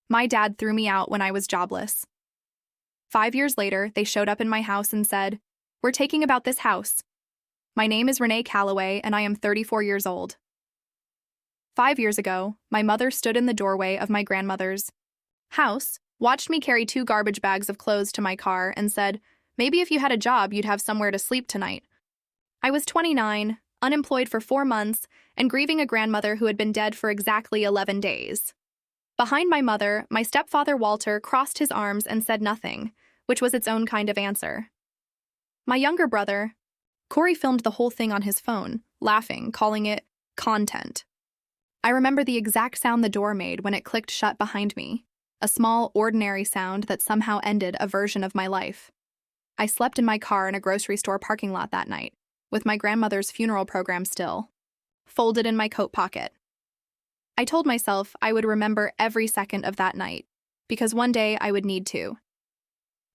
My dad threw me out when I was jobless. 5 years later, they showed up in my house and said, "We're taking about this house." My name is Renee Calloway, and I am 34 years old. 5 years ago, my mother stood in the doorway of my grandmother's house, watched me carry 2 garbage bags of clothes to my car, and said, "Maybe if you had a job, you'd have somewhere to sleep tonight." I was 29, unemployed for 4 months, and grieving a grandmother who had been dead for exactly 11 days. Behind my mother, my stepfather Walter crossed his arms and said nothing, which was its own kind of answer. My younger brother, Corey, filmed the whole thing on his phone, laughing, calling it content. I remember the exact sound the door made when it clicked shut behind me, a small, ordinary sound that somehow ended a version of my life. I slept in my car in a grocery store parking lot that night, with my grandmother's funeral program still folded in my coat pocket. I told myself I would remember every second of that night, because one day I would need to.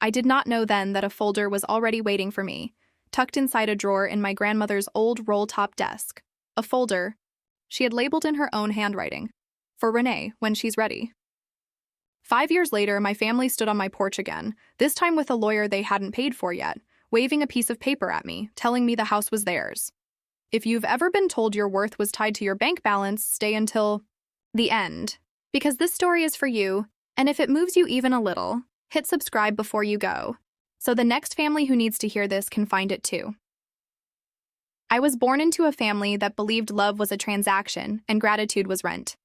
I did not know then that a folder was already waiting for me, tucked inside a drawer in my grandmother's old roll-top desk. A folder she had labeled in her own handwriting, "For Renee, when she's ready." 5 years later, my family stood on my porch again, this time with a lawyer they hadn't paid for yet, waving a piece of paper at me, telling me the house was theirs. If you've ever been told your worth was tied to your bank balance, stay until the end. Because this story is for you, and if it moves you even a little, hit subscribe before you go, so the next family who needs to hear this can find it too. I was born into a family that believed love was a transaction and gratitude was rent.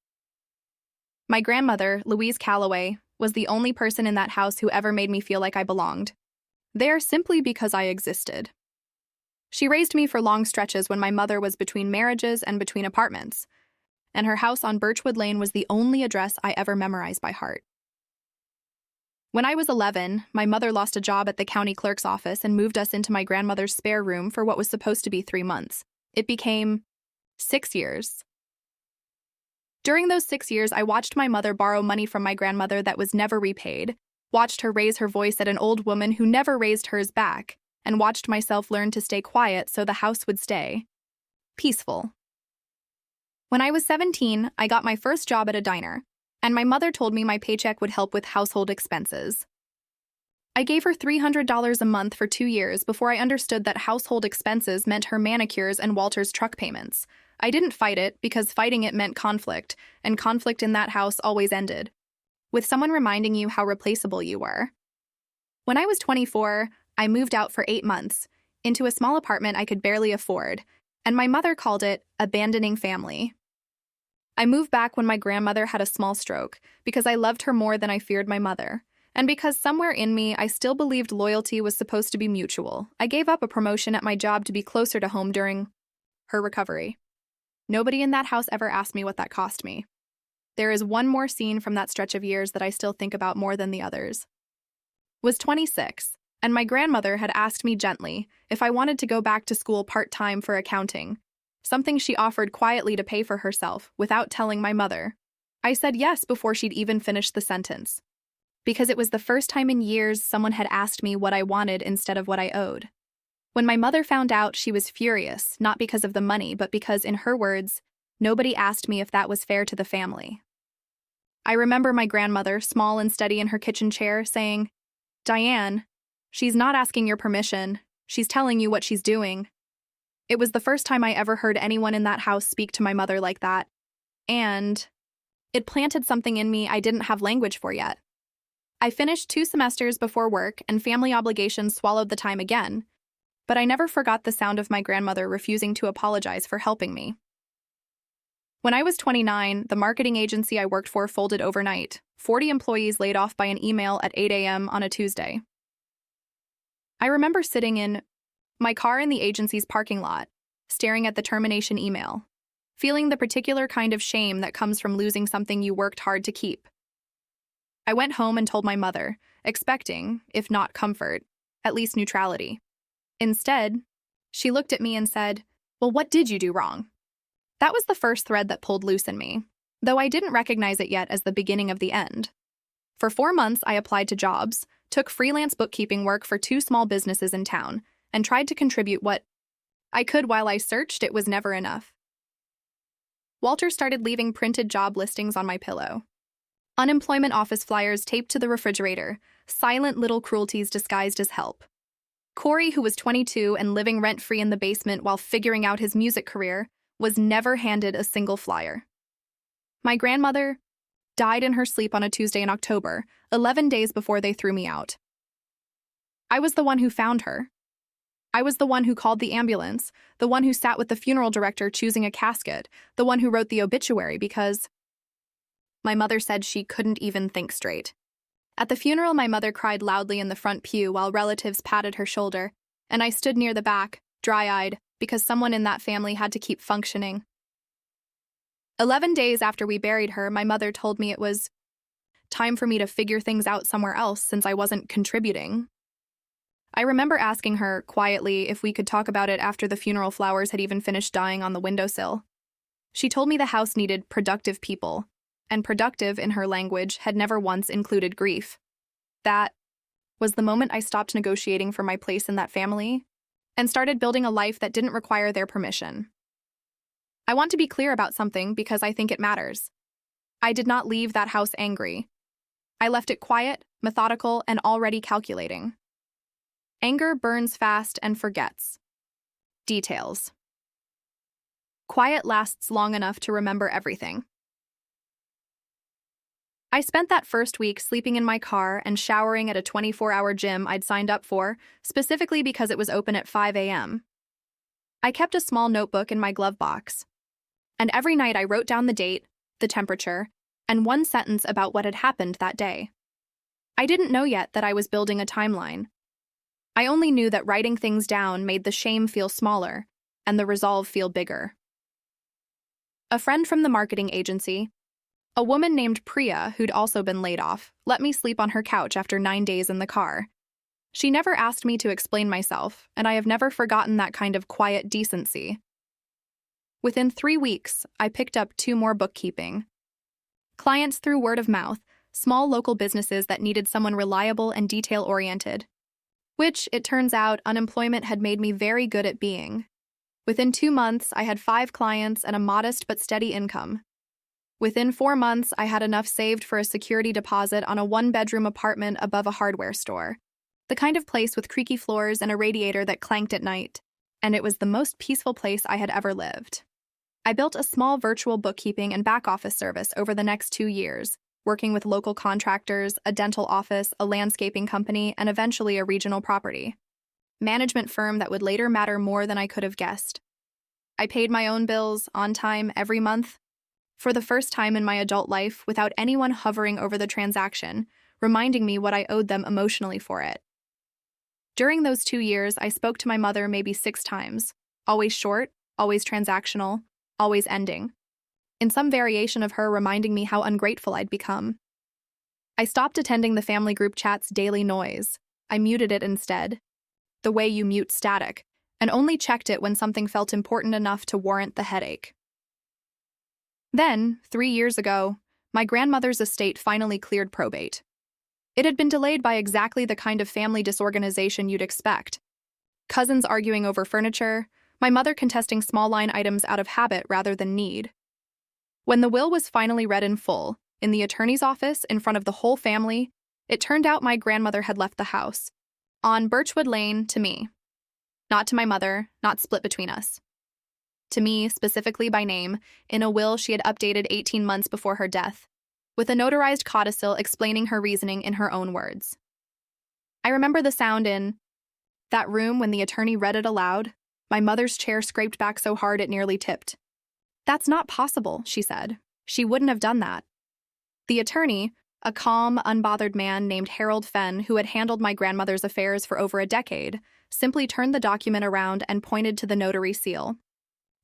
My grandmother, Louise Calloway, was the only person in that house who ever made me feel like I belonged there simply because I existed. She raised me for long stretches when my mother was between marriages and between apartments, and her house on Birchwood Lane was the only address I ever memorized by heart. When I was 11, my mother lost a job at the county clerk's office and moved us into my grandmother's spare room for what was supposed to be 3 months. It became 6 years. During those 6 years, I watched my mother borrow money from my grandmother that was never repaid, watched her raise her voice at an old woman who never raised hers back, and watched myself learn to stay quiet so the house would stay peaceful. When I was 17, I got my first job at a diner, and my mother told me my paycheck would help with household expenses. I gave her $300 a month for 2 years before I understood that household expenses meant her manicures and Walter's truck payments. I didn't fight it because fighting it meant conflict, and conflict in that house always ended with someone reminding you how replaceable you were. When I was 24, I moved out for 8 months, into a small apartment I could barely afford, and my mother called it abandoning family. I moved back when my grandmother had a small stroke because I loved her more than I feared my mother, and because somewhere in me I still believed loyalty was supposed to be mutual. I gave up a promotion at my job to be closer to home during her recovery. Nobody in that house ever asked me what that cost me. There is one more scene from that stretch of years that I still think about more than the others. Was 26, and my grandmother had asked me gently if I wanted to go back to school part-time for accounting, something she offered quietly to pay for herself without telling my mother. I said yes before she'd even finished the sentence, because it was the first time in years someone had asked me what I wanted instead of what I owed. When my mother found out, she was furious, not because of the money, but because, in her words, nobody asked me if that was fair to the family. I remember my grandmother, small and steady in her kitchen chair, saying, "Diane, she's not asking your permission. She's telling you what she's doing." It was the first time I ever heard anyone in that house speak to my mother like that, and it planted something in me I didn't have language for yet. I finished 2 semesters before work, and family obligations swallowed the time again, but I never forgot the sound of my grandmother refusing to apologize for helping me. When I was 29, the marketing agency I worked for folded overnight, 40 employees laid off by an email at 8 a.m. on a Tuesday. I remember sitting in my car in the agency's parking lot, staring at the termination email, feeling the particular kind of shame that comes from losing something you worked hard to keep. I went home and told my mother, expecting, if not comfort, at least neutrality. Instead, she looked at me and said, "Well, what did you do wrong?" That was the first thread that pulled loose in me, though I didn't recognize it yet as the beginning of the end. For 4 months, I applied to jobs, took freelance bookkeeping work for 2 small businesses in town, and tried to contribute what I could while I searched. It was never enough. Walter started leaving printed job listings on my pillow. Unemployment office flyers taped to the refrigerator, silent little cruelties disguised as help. Corey, who was 22 and living rent-free in the basement while figuring out his music career, was never handed a single flyer. My grandmother died in her sleep on a Tuesday in October, 11 days before they threw me out. I was the one who found her. I was the one who called the ambulance, the one who sat with the funeral director choosing a casket, the one who wrote the obituary because my mother said she couldn't even think straight. At the funeral, my mother cried loudly in the front pew while relatives patted her shoulder, and I stood near the back, dry-eyed, because someone in that family had to keep functioning. 11 days after we buried her, my mother told me it was time for me to figure things out somewhere else since I wasn't contributing. I remember asking her, quietly, if we could talk about it after the funeral flowers had even finished dying on the windowsill. She told me the house needed productive people, and productive, in her language, had never once included grief. That was the moment I stopped negotiating for my place in that family and started building a life that didn't require their permission. I want to be clear about something because I think it matters. I did not leave that house angry. I left it quiet, methodical, and already calculating. Anger burns fast and forgets details. Quiet lasts long enough to remember everything. I spent that first week sleeping in my car and showering at a 24-hour gym I'd signed up for, specifically because it was open at 5 a.m. I kept a small notebook in my glove box, and every night I wrote down the date, the temperature, and one sentence about what had happened that day. I didn't know yet that I was building a timeline. I only knew that writing things down made the shame feel smaller and the resolve feel bigger. A friend from the marketing agency, a woman named Priya, who'd also been laid off, let me sleep on her couch after 9 days in the car. She never asked me to explain myself, and I have never forgotten that kind of quiet decency. Within 3 weeks, I picked up 2 more bookkeeping clients through word of mouth, small local businesses that needed someone reliable and detail-oriented, which, it turns out, unemployment had made me very good at being. Within 2 months, I had 5 clients and a modest but steady income. Within 4 months, I had enough saved for a security deposit on a 1-bedroom apartment above a hardware store, the kind of place with creaky floors and a radiator that clanked at night, and it was the most peaceful place I had ever lived. I built a small virtual bookkeeping and back-office service over the next 2 years, working with local contractors, a dental office, a landscaping company, and eventually a regional property management firm that would later matter more than I could have guessed. I paid my own bills on time every month, for the first time in my adult life without anyone hovering over the transaction, reminding me what I owed them emotionally for it. During those 2 years, I spoke to my mother maybe 6 times, always short, always transactional, always ending, in some variation of her reminding me how ungrateful I'd become. I stopped attending the family group chat's daily noise. I muted it instead, the way you mute static, and only checked it when something felt important enough to warrant the headache. Then, 3 years ago, my grandmother's estate finally cleared probate. It had been delayed by exactly the kind of family disorganization you'd expect. Cousins arguing over furniture, my mother contesting small-line items out of habit rather than need. When the will was finally read in full, in the attorney's office in front of the whole family, it turned out my grandmother had left the house, on Birchwood Lane, to me. Not to my mother, not split between us. To me, specifically by name, in a will she had updated 18 months before her death, with a notarized codicil explaining her reasoning in her own words. I remember the sound in that room when the attorney read it aloud. My mother's chair scraped back so hard it nearly tipped. "That's not possible," she said. "She wouldn't have done that." The attorney, a calm, unbothered man named Harold Fenn who had handled my grandmother's affairs for over a decade, simply turned the document around and pointed to the notary seal.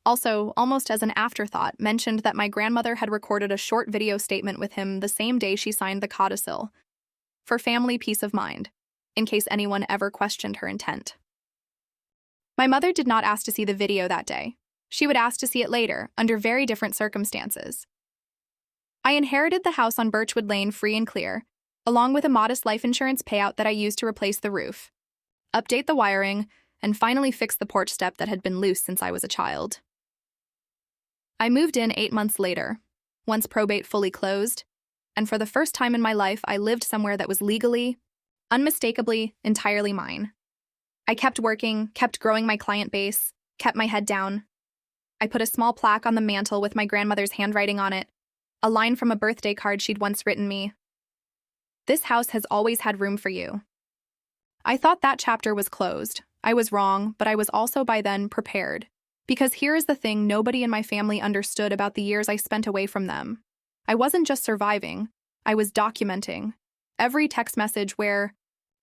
Also, almost as an afterthought, mentioned that my grandmother had recorded a short video statement with him the same day she signed the codicil, for family peace of mind, in case anyone ever questioned her intent. My mother did not ask to see the video that day. She would ask to see it later, under very different circumstances. I inherited the house on Birchwood Lane free and clear, along with a modest life insurance payout that I used to replace the roof, update the wiring, and finally fix the porch step that had been loose since I was a child. I moved in 8 months later, once probate fully closed, And for the first time in my life, I lived somewhere that was legally, unmistakably, entirely mine. I kept working, kept growing my client base, kept my head down. I put a small plaque on the mantel with my grandmother's handwriting on it, a line from a birthday card she'd once written me. "This house has always had room for you." I thought that chapter was closed. I was wrong, but I was also by then prepared. Because here is the thing nobody in my family understood about the years I spent away from them. I wasn't just surviving, I was documenting. Every text message where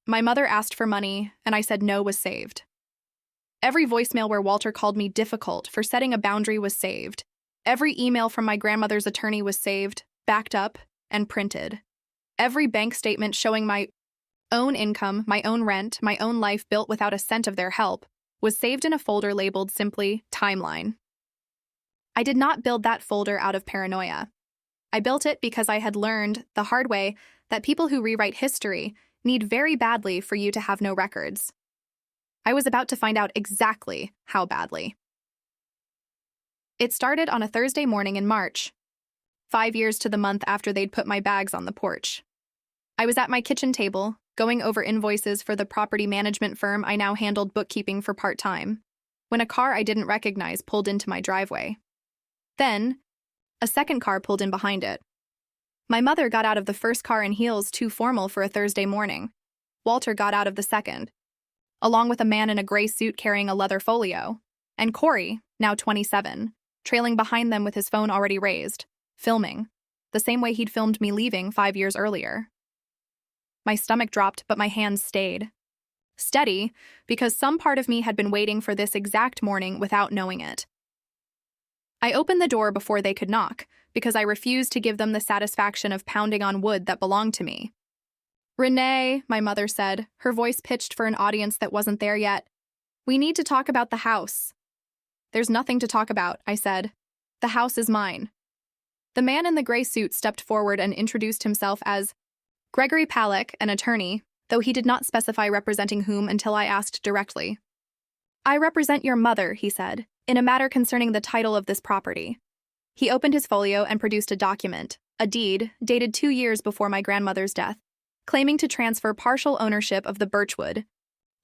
my mother asked for money and I said no was saved. Every voicemail where Walter called me difficult for setting a boundary was saved. Every email from my grandmother's attorney was saved, backed up, and printed. Every bank statement showing my own income, my own rent, my own life built without a cent of their help was saved in a folder labeled simply Timeline. I did not build that folder out of paranoia. I built it because I had learned, the hard way, that people who rewrite history need very badly for you to have no records. I was about to find out exactly how badly. It started on a Thursday morning in March, 5 years to the month after they'd put my bags on the porch. I was at my kitchen table, going over invoices for the property management firm I now handled bookkeeping for part-time, when a car I didn't recognize pulled into my driveway. Then, a second car pulled in behind it. My mother got out of the first car in heels too formal for a Thursday morning. Walter got out of the second, along with a man in a gray suit carrying a leather folio, and Corey, now 27, trailing behind them with his phone already raised, filming, the same way he'd filmed me leaving 5 years earlier. My stomach dropped, but my hands stayed. Steady, because some part of me had been waiting for this exact morning without knowing it. I opened the door before they could knock, because I refused to give them the satisfaction of pounding on wood that belonged to me. "Renee," my mother said, her voice pitched for an audience that wasn't there yet, "we need to talk about the house." "There's nothing to talk about," I said. "The house is mine." The man in the gray suit stepped forward and introduced himself as Gregory Payback, an attorney, though he did not specify representing whom until I asked directly. "I represent your mother," he said, "in a matter concerning the title of this property." He opened his folio and produced a document, a deed, dated 2 years before my grandmother's death, claiming to transfer partial ownership of the Birchwood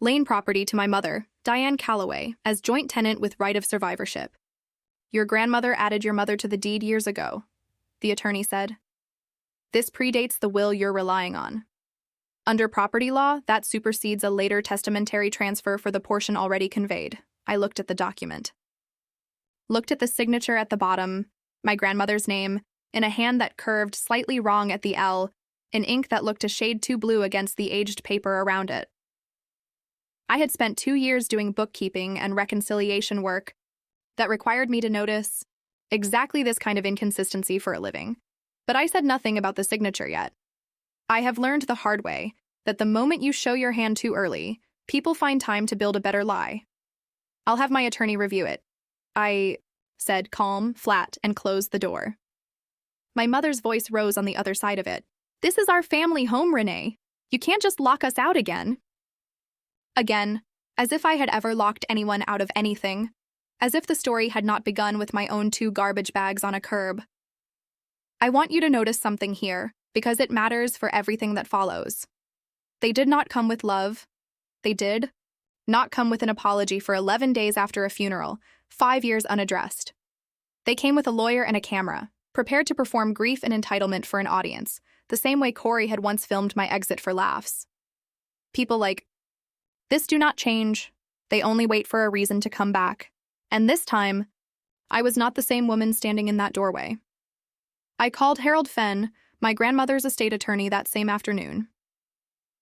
Lane property to my mother, Diane Calloway, as joint tenant with right of survivorship. "Your grandmother added your mother to the deed years ago," the attorney said. "This predates the will you're relying on. Under property law, that supersedes a later testamentary transfer for the portion already conveyed." I looked at the document. Looked at the signature at the bottom, my grandmother's name, in a hand that curved slightly wrong at the L, in ink that looked a shade too blue against the aged paper around it. I had spent 2 years doing bookkeeping and reconciliation work that required me to notice exactly this kind of inconsistency for a living. But I said nothing about the signature yet. I have learned the hard way that the moment you show your hand too early, people find time to build a better lie. "I'll have my attorney review it," I said, calm, flat, and closed the door. My mother's voice rose on the other side of it. "This is our family home, Renee. You can't just lock us out again." Again, as if I had ever locked anyone out of anything. As if the story had not begun with my own 2 garbage bags on a curb. "I want you to notice something here, because it matters for everything that follows. They did not come with love. They did not come with an apology for 11 days after a funeral, 5 years unaddressed. They came with a lawyer and a camera, prepared to perform grief and entitlement for an audience, the same way Corey had once filmed my exit for laughs. People like, this do not change. They only wait for a reason to come back. And this time, I was not the same woman standing in that doorway. I called Harold Fenn, my grandmother's estate attorney, that same afternoon.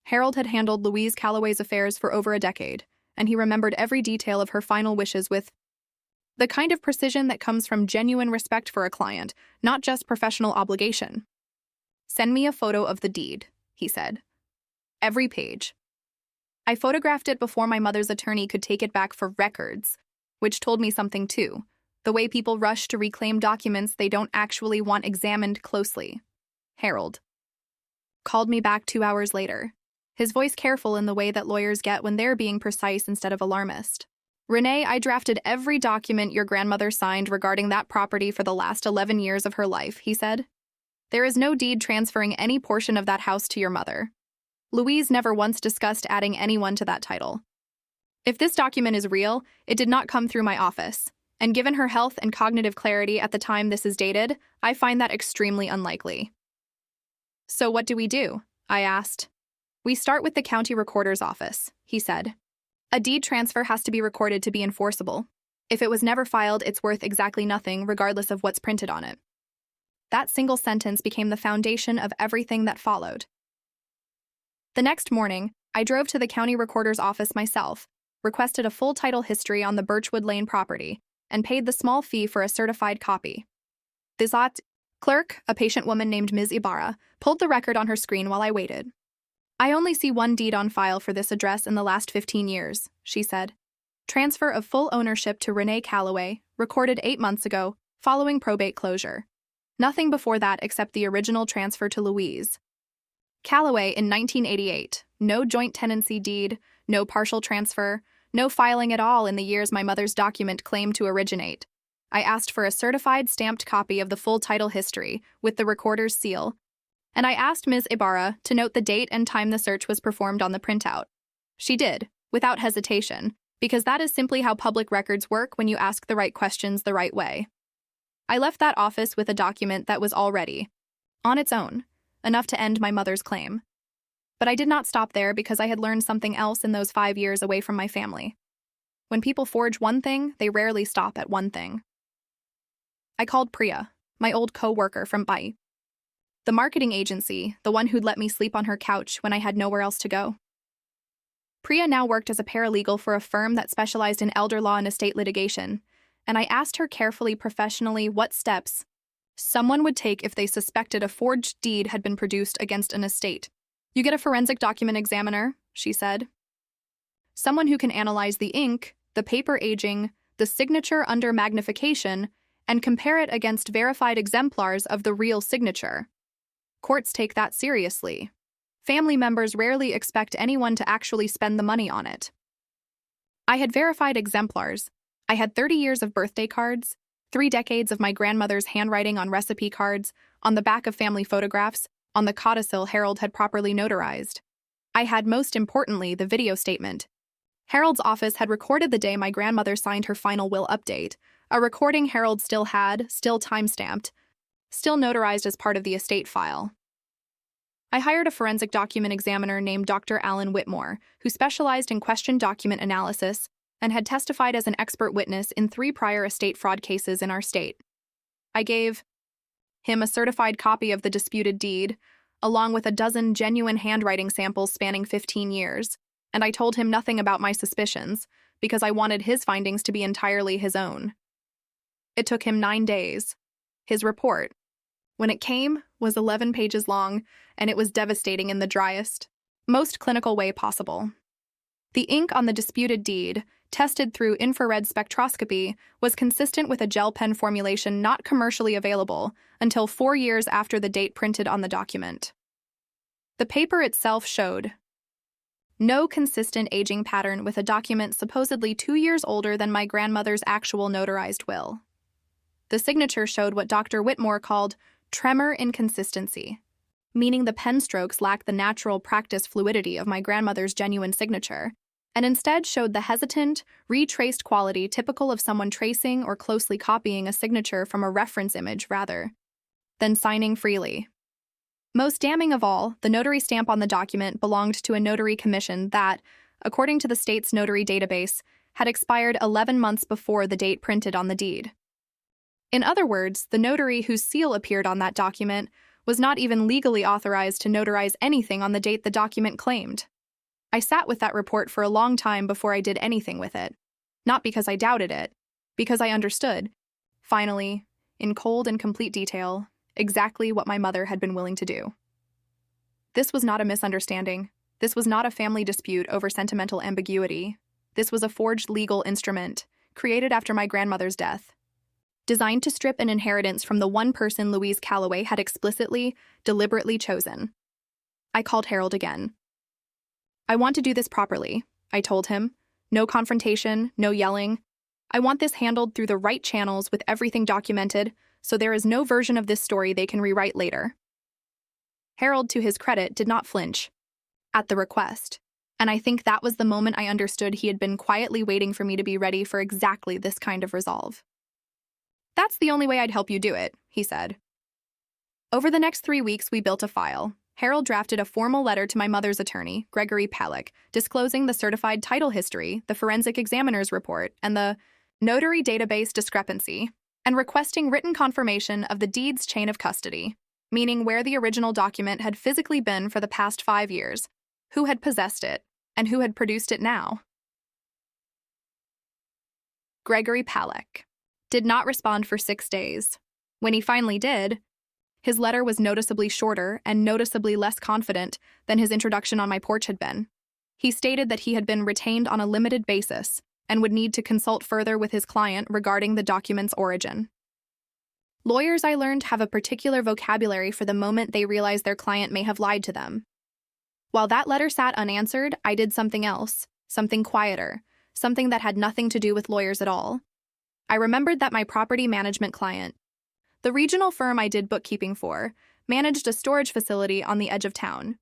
Harold had handled Louise Calloway's affairs for over a decade, and he remembered every detail of her final wishes with the kind of precision that comes from genuine respect for a client, not just professional obligation. "Send me a photo of the deed," he said. "Every page." I photographed it before my mother's attorney could take it back for records, which told me something too, the way people rush to reclaim documents they don't actually want examined closely. Harold called me back 2 hours later, his voice careful in the way that lawyers get when they're being precise instead of alarmist. "Renee, I drafted every document your grandmother signed regarding that property for the last 11 years of her life," he said. There is no deed transferring any portion of that house to your mother. Louise never once discussed adding anyone to that title. If this document is real, it did not come through my office, and given her health and cognitive clarity at the time this is dated, I find that extremely unlikely. So what do we do? I asked. We start with the county recorder's office, he said. A deed transfer has to be recorded to be enforceable. If it was never filed, it's worth exactly nothing, regardless of what's printed on it. That single sentence became the foundation of everything that followed. The next morning, I drove to the county recorder's office myself, requested a full title history on the Birchwood Lane property, and paid the small fee for a certified copy. The clerk, a patient woman named Ms. Ibarra, pulled the record on her screen while I waited. I only see one deed on file for this address in the last 15 years, she said. Transfer of full ownership to Renee Calloway, recorded 8 months ago, following probate closure. Nothing before that except the original transfer to Louise Calloway in 1988. No joint tenancy deed, no partial transfer, no filing at all in the years my mother's document claimed to originate. I asked for a certified stamped copy of the full title history with the recorder's seal, and I asked Ms. Ibarra to note the date and time the search was performed on the printout. She did, without hesitation, because that is simply how public records work when you ask the right questions the right way. I left that office with a document that was all ready, on its own, enough to end my mother's claim. But I did not stop there because I had learned something else in those 5 years away from my family. When people forge one thing, they rarely stop at one thing. I called Priya, my old co-worker from PAYBACK, the marketing agency, the one who'd let me sleep on her couch when I had nowhere else to go. Priya now worked as a paralegal for a firm that specialized in elder law and estate litigation, and I asked her carefully, professionally, what steps someone would take if they suspected a forged deed had been produced against an estate. You get a forensic document examiner, she said. Someone who can analyze the ink, the paper aging, the signature under magnification, and compare it against verified exemplars of the real signature. Courts take that seriously. Family members rarely expect anyone to actually spend the money on it. I had verified exemplars. I had 30 years of birthday cards, 3 decades of my grandmother's handwriting on recipe cards, on the back of family photographs, on the codicil Harold had properly notarized. I had, most importantly, the video statement. Harold's office had recorded the day my grandmother signed her final will update, a recording Harold still had, still time-stamped, still notarized as part of the estate file. I hired a forensic document examiner named Dr. Alan Whitmore, who specialized in question document analysis and had testified as an expert witness in 3 prior estate fraud cases in our state. I gave him a certified copy of the disputed deed, along with a dozen genuine handwriting samples spanning 15 years, and I told him nothing about my suspicions, because I wanted his findings to be entirely his own. It took him 9 days. His report, when it came, was 11 pages long, and it was devastating in the driest, most clinical way possible. The ink on the disputed deed, tested through infrared spectroscopy, was consistent with a gel pen formulation not commercially available until 4 years after the date printed on the document. The paper itself showed no consistent aging pattern with a document supposedly 2 years older than my grandmother's actual notarized will. The signature showed what Dr. Whitmore called tremor inconsistency, meaning the pen strokes lacked the natural practice fluidity of my grandmother's genuine signature, and instead showed the hesitant, retraced quality typical of someone tracing or closely copying a signature from a reference image rather than signing freely. Most damning of all, the notary stamp on the document belonged to a notary commission that, according to the state's notary database, had expired 11 months before the date printed on the deed. In other words, the notary whose seal appeared on that document was not even legally authorized to notarize anything on the date the document claimed. I sat with that report for a long time before I did anything with it. Not because I doubted it, because I understood, finally, in cold and complete detail, exactly what my mother had been willing to do. This was not a misunderstanding. This was not a family dispute over sentimental ambiguity. This was a forged legal instrument, created after my grandmother's death, designed to strip an inheritance from the one person Louise Calloway had explicitly, deliberately chosen. I called Harold again. I want to do this properly, I told him. No confrontation, no yelling. I want this handled through the right channels with everything documented, so there is no version of this story they can rewrite later. Harold, to his credit, did not flinch at the request, and I think that was the moment I understood he had been quietly waiting for me to be ready for exactly this kind of resolve. "That's the only way I'd help you do it," he said. Over the next 3 weeks, we built a file. Harold drafted a formal letter to my mother's attorney, Gregory Payback, disclosing the certified title history, the forensic examiner's report, and the notary database discrepancy, and requesting written confirmation of the deed's chain of custody, meaning where the original document had physically been for the past 5 years, who had possessed it, and who had produced it now. Gregory Payback did not respond for 6 days. When he finally did, his letter was noticeably shorter and noticeably less confident than his introduction on my porch had been. He stated that he had been retained on a limited basis and would need to consult further with his client regarding the document's origin. Lawyers, I learned, have a particular vocabulary for the moment they realize their client may have lied to them. While that letter sat unanswered, I did something else, something quieter, something that had nothing to do with lawyers at all. I remembered that my property management client, the regional firm I did bookkeeping for, managed a storage facility on the edge of town.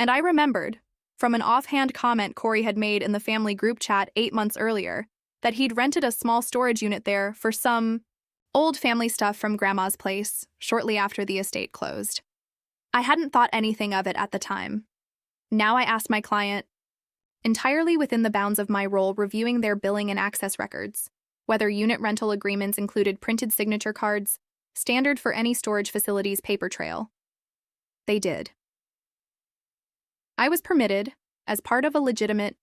And I remembered, from an offhand comment Corey had made in the family group chat 8 months earlier, that he'd rented a small storage unit there for some old family stuff from Grandma's place shortly after the estate closed. I hadn't thought anything of it at the time. Now I asked my client, entirely within the bounds of my role reviewing their billing and access records, whether unit rental agreements included printed signature cards, standard for any storage facility's paper trail. They did. I was permitted, as part of a legitimate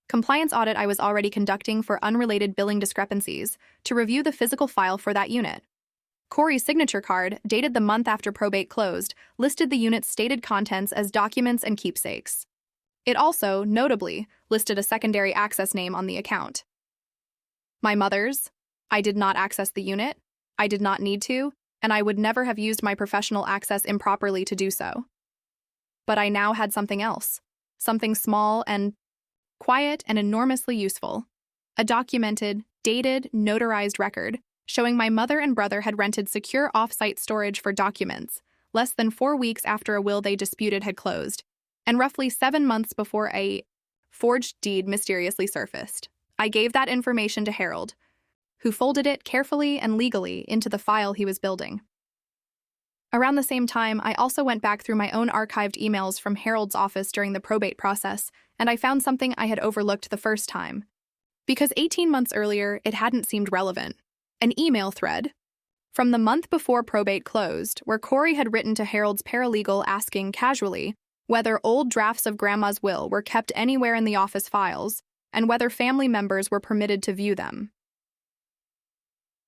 compliance audit I was already conducting for unrelated billing discrepancies, to review the physical file for that unit. Corey's signature card, dated the month after probate closed, listed the unit's stated contents as documents and keepsakes. It also, notably, listed a secondary access name on the account. My mother's. I did not access the unit. I did not need to, and I would never have used my professional access improperly to do so. But I now had something else, something small and quiet and enormously useful. A documented, dated, notarized record showing my mother and brother had rented secure off-site storage for documents, less than 4 weeks after a will they disputed had closed, and roughly 7 months before a forged deed mysteriously surfaced. I gave that information to Harold, who folded it carefully and legally into the file he was building. Around the same time, I also went back through my own archived emails from Harold's office during the probate process, and I found something I had overlooked the first time. Because 18 months earlier, it hadn't seemed relevant. An email thread from the month before probate closed, where Corey had written to Harold's paralegal asking casually whether old drafts of Grandma's will were kept anywhere in the office files, and whether family members were permitted to view them.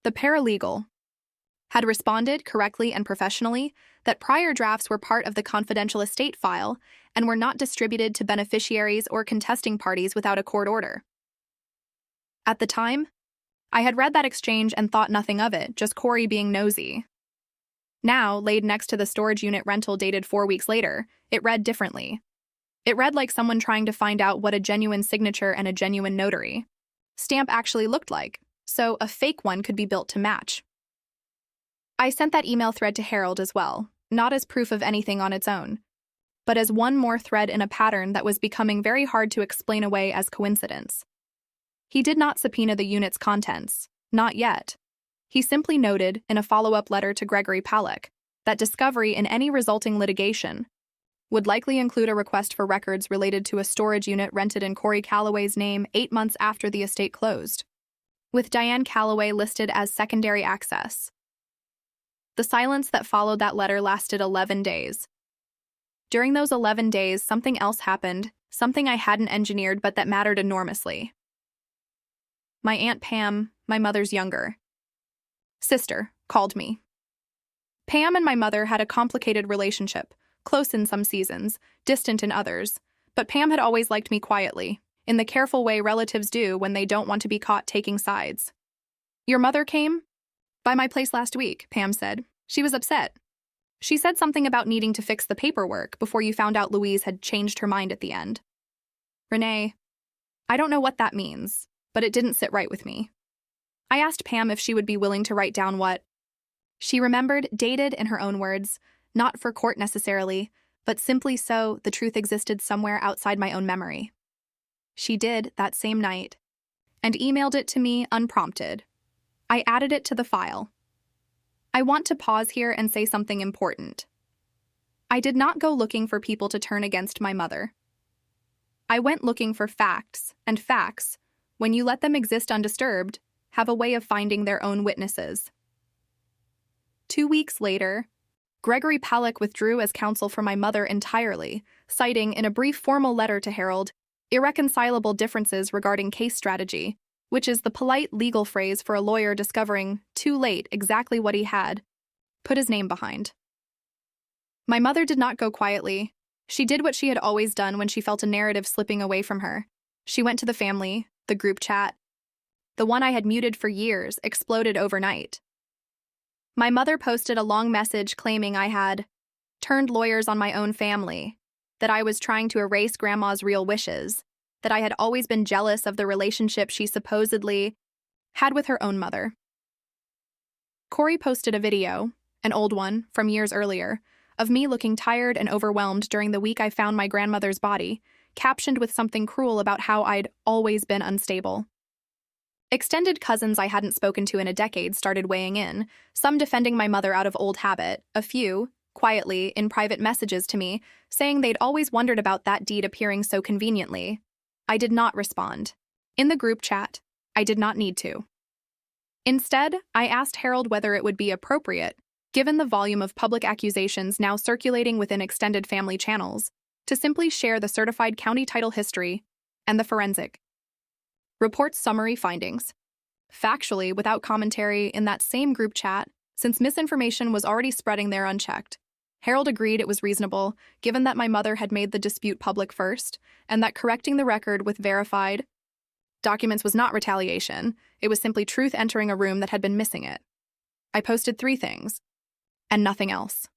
The paralegal had responded correctly and professionally that prior drafts were part of the confidential estate file and were not distributed to beneficiaries or contesting parties without a court order. At the time, I had read that exchange and thought nothing of it, just Corey being nosy. Now, laid next to the storage unit rental dated 4 weeks later, it read differently. It read like someone trying to find out what a genuine signature and a genuine notary stamp actually looked like, so a fake one could be built to match. I sent that email thread to Harold as well, not as proof of anything on its own, but as one more thread in a pattern that was becoming very hard to explain away as coincidence. He did not subpoena the unit's contents, not yet. He simply noted, in a follow-up letter to Gregory Payback, that discovery in any resulting litigation would likely include a request for records related to a storage unit rented in Corey Calloway's name 8 months after the estate closed, with Diane Calloway listed as secondary access. The silence that followed that letter lasted 11 days. During those 11 days, something else happened, something I hadn't engineered but that mattered enormously. My Aunt Pam, my mother's younger sister, called me. Pam and my mother had a complicated relationship, close in some seasons, distant in others, but Pam had always liked me quietly, in the careful way relatives do when they don't want to be caught taking sides. "Your mother came by my place last week," Pam said. "She was upset. She said something about needing to fix the paperwork before you found out Louise had changed her mind at the end." Renee, I don't know what that means, but it didn't sit right with me. I asked Pam if she would be willing to write down what she remembered, dated in her own words, not for court necessarily, but simply so the truth existed somewhere outside my own memory. She did that same night, and emailed it to me unprompted. I added it to the file. I want to pause here and say something important. I did not go looking for people to turn against my mother. I went looking for facts, and facts, when you let them exist undisturbed, have a way of finding their own witnesses. 2 weeks later, Gregory Palak withdrew as counsel for my mother entirely, citing in a brief formal letter to Harold irreconcilable differences regarding case strategy, which is the polite legal phrase for a lawyer discovering, too late, exactly what he had put his name behind. My mother did not go quietly. She did what she had always done when she felt a narrative slipping away from her. She went to the family, the group chat. The one I had muted for years exploded overnight. My mother posted a long message claiming I had turned lawyers on my own family, that I was trying to erase Grandma's real wishes, that I had always been jealous of the relationship she supposedly had with her own mother. Corey posted a video, an old one from years earlier, of me looking tired and overwhelmed during the week I found my grandmother's body, captioned with something cruel about how I'd always been unstable. Extended cousins I hadn't spoken to in a decade started weighing in, some defending my mother out of old habit, a few, quietly, in private messages to me, saying they'd always wondered about that deed appearing so conveniently. I did not respond. In the group chat, I did not need to. Instead, I asked Harold whether it would be appropriate, given the volume of public accusations now circulating within extended family channels, to simply share the certified county title history and the forensic report's summary findings. Factually, without commentary, in that same group chat, since misinformation was already spreading there unchecked, Harold agreed it was reasonable, given that my mother had made the dispute public first, and that correcting the record with verified documents was not retaliation, it was simply truth entering a room that had been missing it. I posted 3 things, and nothing else.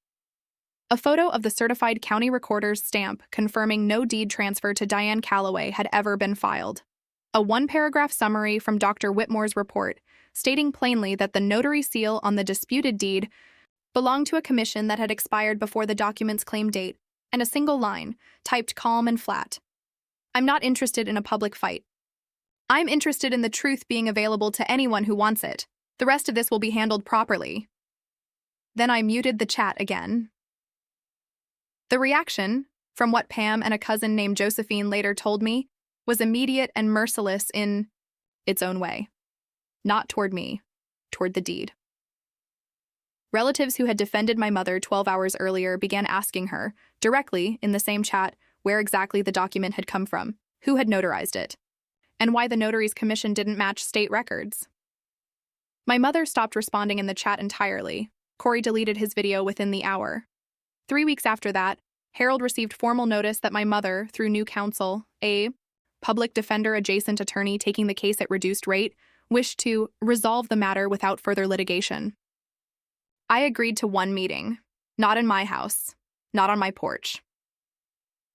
A photo of the certified county recorder's stamp confirming no deed transfer to Diane Calloway had ever been filed. A 1-paragraph summary from Dr. Whitmore's report, stating plainly that the notary seal on the disputed deed belonged to a commission that had expired before the document's claim date, and a single line, typed calm and flat. I'm not interested in a public fight. I'm interested in the truth being available to anyone who wants it. The rest of this will be handled properly. Then I muted the chat again. The reaction, from what Pam and a cousin named Josephine later told me, was immediate and merciless in its own way. Not toward me, toward the deed. Relatives who had defended my mother 12 hours earlier began asking her, directly in the same chat, where exactly the document had come from, who had notarized it, and why the notary's commission didn't match state records. My mother stopped responding in the chat entirely. Corey deleted his video within the hour. 3 weeks after that, Harold received formal notice that my mother, through new counsel, a public defender-adjacent attorney taking the case at reduced rate, wished to resolve the matter without further litigation. I agreed to one meeting, not in my house, not on my porch.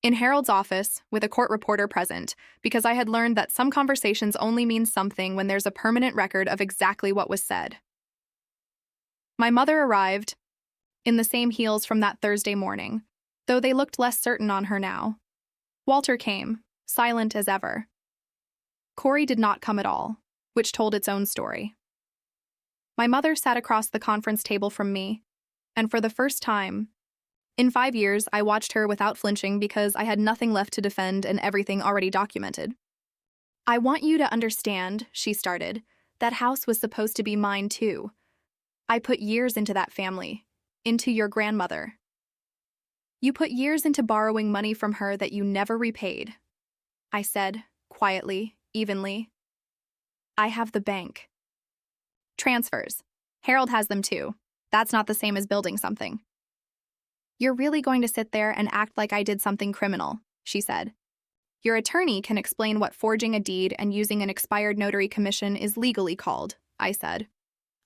In Harold's office, with a court reporter present, because I had learned that some conversations only mean something when there's a permanent record of exactly what was said. My mother arrived, in the same heels from that Thursday morning, though they looked less certain on her now. Walter came, silent as ever. Corey did not come at all, which told its own story. My mother sat across the conference table from me, and for the first time, in 5 years, I watched her without flinching because I had nothing left to defend and everything already documented. I want you to understand, she started, that house was supposed to be mine too. I put years into that family, into your grandmother. You put years into borrowing money from her that you never repaid. I said, quietly, evenly. I have the bank. Transfers. Harold has them too. That's not the same as building something. You're really going to sit there and act like I did something criminal, she said. Your attorney can explain what forging a deed and using an expired notary commission is legally called, I said.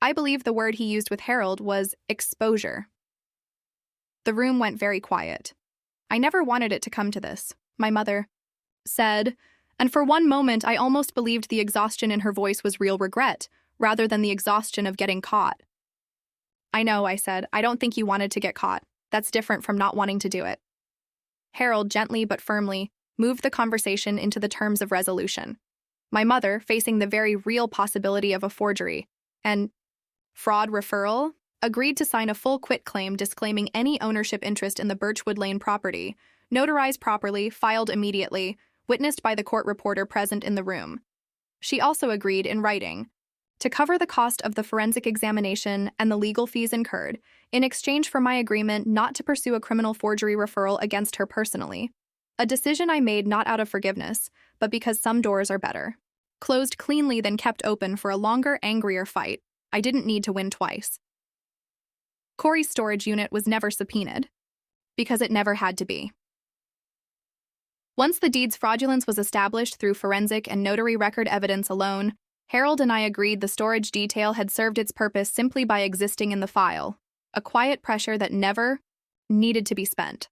I believe the word he used with Harold was exposure. The room went very quiet. I never wanted it to come to this, my mother said, and for one moment I almost believed the exhaustion in her voice was real regret, rather than the exhaustion of getting caught. I know, I said. I don't think you wanted to get caught. That's different from not wanting to do it. Harold gently but firmly moved the conversation into the terms of resolution. My mother, facing the very real possibility of a forgery and fraud referral, agreed to sign a full quitclaim disclaiming any ownership interest in the Birchwood Lane property, notarized properly, filed immediately, witnessed by the court reporter present in the room. She also agreed in writing to cover the cost of the forensic examination and the legal fees incurred, in exchange for my agreement not to pursue a criminal forgery referral against her personally. A decision I made not out of forgiveness, but because some doors are better closed cleanly than kept open for a longer, angrier fight. I didn't need to win twice. Corey's storage unit was never subpoenaed, because it never had to be. Once the deed's fraudulence was established through forensic and notary record evidence alone, Harold and I agreed the storage detail had served its purpose simply by existing in the file, a quiet pressure that never needed to be spent.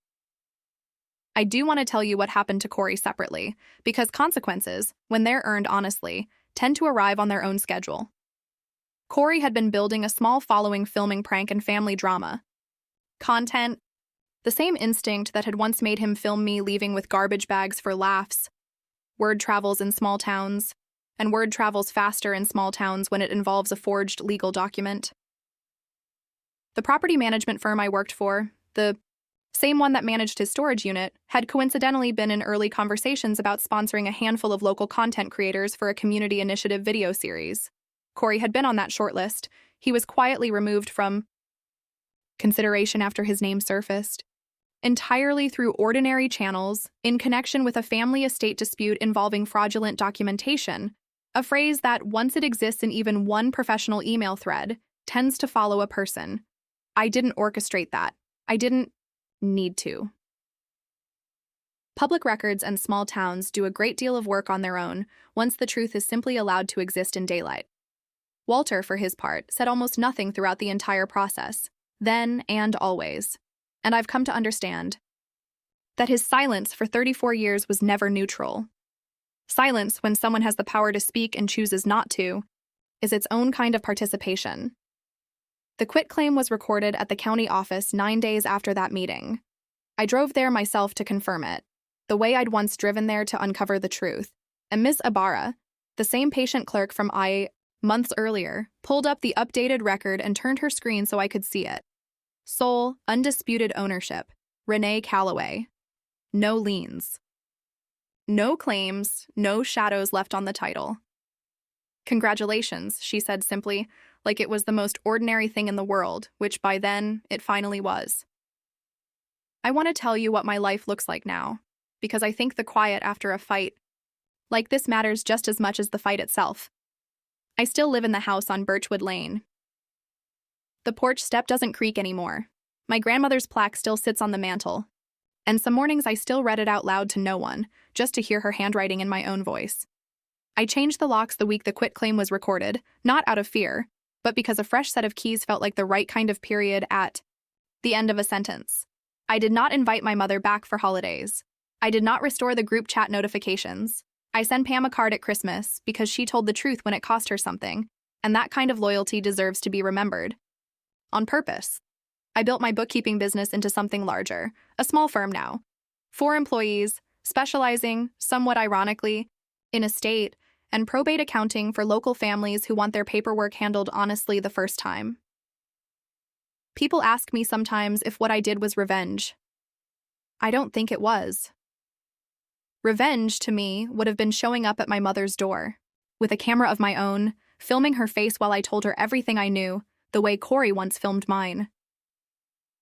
I do want to tell you what happened to Corey separately, because consequences, when they're earned honestly, tend to arrive on their own schedule. Corey had been building a small following filming prank and family drama content, the same instinct that had once made him film me leaving with garbage bags for laughs. Word travels in small towns, and word travels faster in small towns when it involves a forged legal document. The property management firm I worked for, the same one that managed his storage unit, had coincidentally been in early conversations about sponsoring a handful of local content creators for a community initiative video series. Corey had been on that shortlist. He was quietly removed from consideration after his name surfaced, entirely through ordinary channels, in connection with a family estate dispute involving fraudulent documentation, a phrase that, once it exists in even one professional email thread, tends to follow a person. I didn't orchestrate that. I didn't need to. Public records and small towns do a great deal of work on their own once the truth is simply allowed to exist in daylight. Walter, for his part, said almost nothing throughout the entire process, then and always. And I've come to understand that his silence for 34 years was never neutral. Silence, when someone has the power to speak and chooses not to, is its own kind of participation. The quitclaim was recorded at the county office 9 days after that meeting. I drove there myself to confirm it, the way I'd once driven there to uncover the truth, and Miss Ibarra, the same patient clerk from months earlier, pulled up the updated record and turned her screen so I could see it. Sole, undisputed ownership, Renee Calloway. No liens. No claims, no shadows left on the title. Congratulations, she said simply, like it was the most ordinary thing in the world, which by then, it finally was. I want to tell you what my life looks like now, because I think the quiet after a fight like this matters just as much as the fight itself. I still live in the house on Birchwood Lane. The porch step doesn't creak anymore. My grandmother's plaque still sits on the mantel, and some mornings I still read it out loud to no one, just to hear her handwriting in my own voice. I changed the locks the week the quitclaim was recorded, not out of fear, but because a fresh set of keys felt like the right kind of period at the end of a sentence. I did not invite my mother back for holidays. I did not restore the group chat notifications. I sent Pam a card at Christmas because she told the truth when it cost her something, and that kind of loyalty deserves to be remembered. On purpose. I built my bookkeeping business into something larger, a small firm now. 4 employees, specializing, somewhat ironically, in estate and probate accounting for local families who want their paperwork handled honestly the first time. People ask me sometimes if what I did was revenge. I don't think it was. Revenge, to me, would have been showing up at my mother's door, with a camera of my own, filming her face while I told her everything I knew, the way Corey once filmed mine.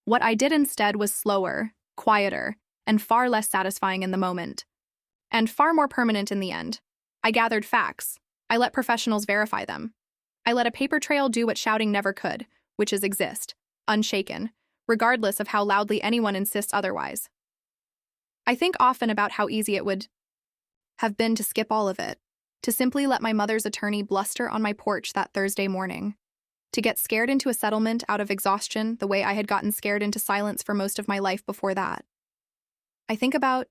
What I did instead was slower, quieter, and far less satisfying in the moment. And far more permanent in the end. I gathered facts. I let professionals verify them. I let a paper trail do what shouting never could, which is exist, unshaken, regardless of how loudly anyone insists otherwise. I think often about how easy it would have been to skip all of it, to simply let my mother's attorney bluster on my porch that Thursday morning, to get scared into a settlement out of exhaustion the way I had gotten scared into silence for most of my life before that. I think about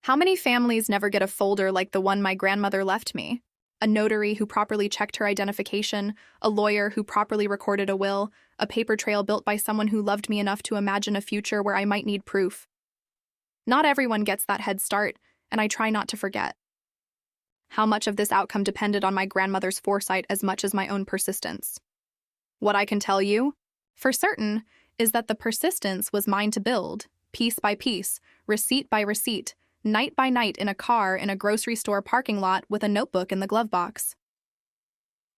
how many families never get a folder like the one my grandmother left me, a notary who properly checked her identification, a lawyer who properly recorded a will, a paper trail built by someone who loved me enough to imagine a future where I might need proof. Not everyone gets that head start, and I try not to forget. How much of this outcome depended on my grandmother's foresight as much as my own persistence. What I can tell you, for certain, is that the persistence was mine to build, piece by piece, receipt by receipt, night by night in a car in a grocery store parking lot with a notebook in the glove box.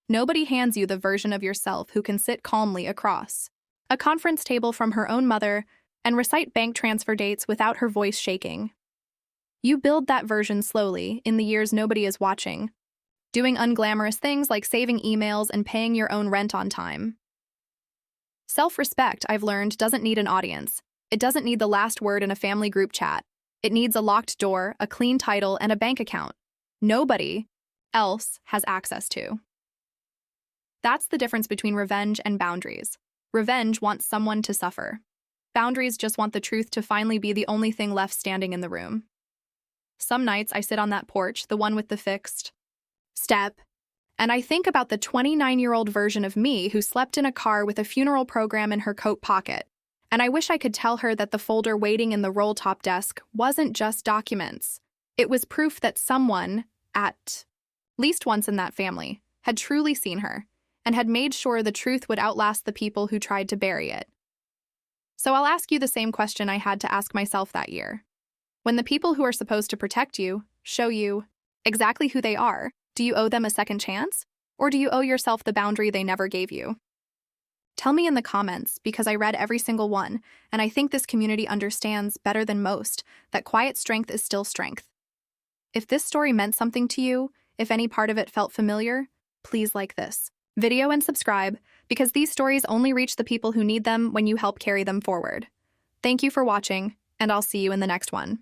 Nobody hands you the version of yourself who can sit calmly across a conference table from her own mother and recite bank transfer dates without her voice shaking. You build that version slowly, in the years nobody is watching, doing unglamorous things like saving emails and paying your own rent on time. Self-respect, I've learned, doesn't need an audience. It doesn't need the last word in a family group chat. It needs a locked door, a clean title, and a bank account nobody else has access to. That's the difference between revenge and boundaries. Revenge wants someone to suffer. Boundaries just want the truth to finally be the only thing left standing in the room. Some nights I sit on that porch, the one with the fixed step, and I think about the 29-year-old version of me who slept in a car with a funeral program in her coat pocket. And I wish I could tell her that the folder waiting in the roll-top desk wasn't just documents. It was proof that someone, at least once in that family, had truly seen her and had made sure the truth would outlast the people who tried to bury it. So I'll ask you the same question I had to ask myself that year. When the people who are supposed to protect you show you exactly who they are, do you owe them a second chance? Or do you owe yourself the boundary they never gave you? Tell me in the comments, because I read every single one, and I think this community understands better than most that quiet strength is still strength. If this story meant something to you, if any part of it felt familiar, please like this video and subscribe, because these stories only reach the people who need them when you help carry them forward. Thank you for watching, and I'll see you in the next one.